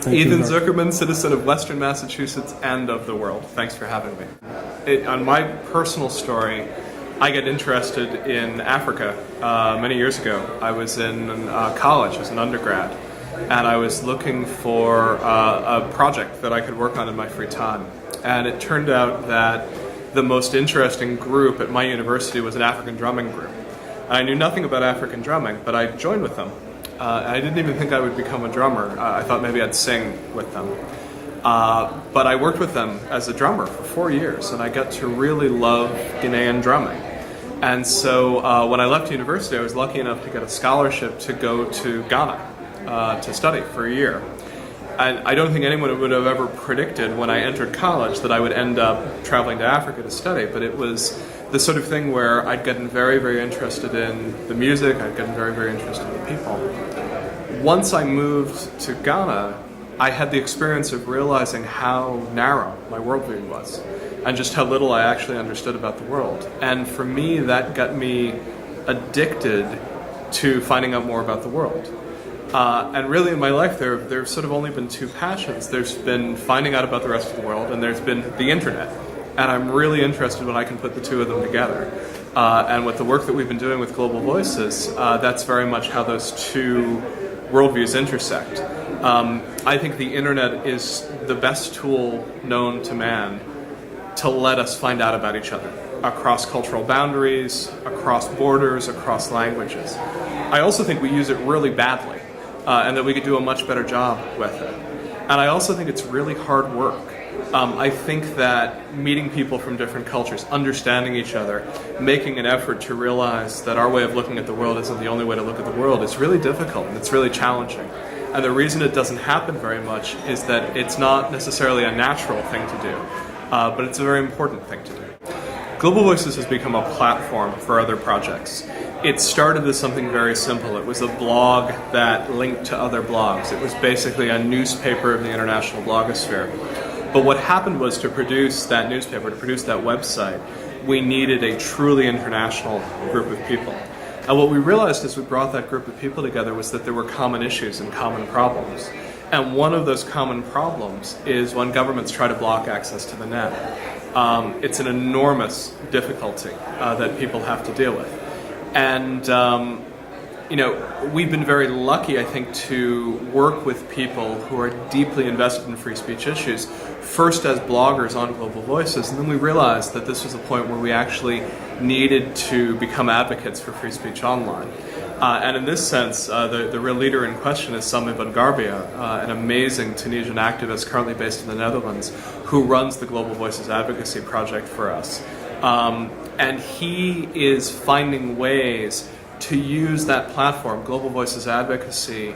Ethan Zuckerman, citizen of Western Massachusetts and of the world. Thanks for having me. On my personal story, I got interested in Africa many years ago. I was in college as an undergrad, and I was looking for a project that I could work on in my free time. And it turned out that the most interesting group at my university was an African drumming group. And I knew nothing about African drumming, but I joined with them. I didn't even think I would become a drummer. I thought maybe I'd sing with them. But I worked with them as a drummer for 4 years, and I got to really love Ghanaian drumming. And so when I left university, I was lucky enough to get a scholarship to go to Ghana to study for a year. And I don't think anyone would have ever predicted when I entered college that I would end up traveling to Africa to study, but it was the sort of thing where I'd gotten very, very interested in the music, I'd gotten very, very interested in the people. Once I moved to Ghana, I had the experience of realizing how narrow my worldview was, and just how little I actually understood about the world. And for me, that got me addicted to finding out more about the world. And really in my life, there've sort of only been two passions. There's been finding out about the rest of the world, and there's been the internet. And I'm really interested when I can put the two of them together. And with the work that we've been doing with Global Voices, that's very much how those two worldviews intersect. I think the internet is the best tool known to man to let us find out about each other across cultural boundaries, across borders, across languages. I also think we use it really badly, and that we could do a much better job with it. And I also think it's really hard work. I think that meeting people from different cultures, understanding each other, making an effort to realize that our way of looking at the world isn't the only way to look at the world is really difficult and it's really challenging. And the reason it doesn't happen very much is that it's not necessarily a natural thing to do, but it's a very important thing to do. Global Voices has become a platform for other projects. It started as something very simple. It was a blog that linked to other blogs. It was basically a newspaper of the international blogosphere. But what happened was, to produce that newspaper, to produce that website, we needed a truly international group of people. And what we realized as we brought that group of people together was that there were common issues and common problems. And one of those common problems is when governments try to block access to the net. It's an enormous difficulty that people have to deal with. And we've been very lucky, I think, to work with people who are deeply invested in free speech issues, first as bloggers on Global Voices, and then we realized that this was a point where we actually needed to become advocates for free speech online. And in this sense, the real leader in question is Sami Bangarbia, an amazing Tunisian activist currently based in the Netherlands, who runs the Global Voices Advocacy Project for us. And he is finding ways to use that platform. Global Voices Advocacy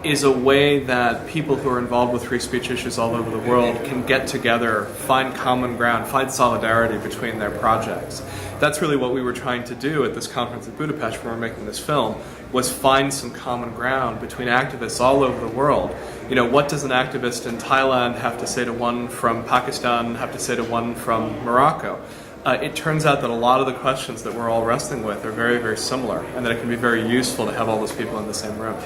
is a way that people who are involved with free speech issues all over the world can get together, find common ground, find solidarity between their projects. That's really what we were trying to do at this conference in Budapest when we were making this film, was find some common ground between activists all over the world. What does an activist in Thailand have to say to one from Pakistan, have to say to one from Morocco? It turns out that a lot of the questions that we're all wrestling with are very, very similar, and that it can be very useful to have all those people in the same room.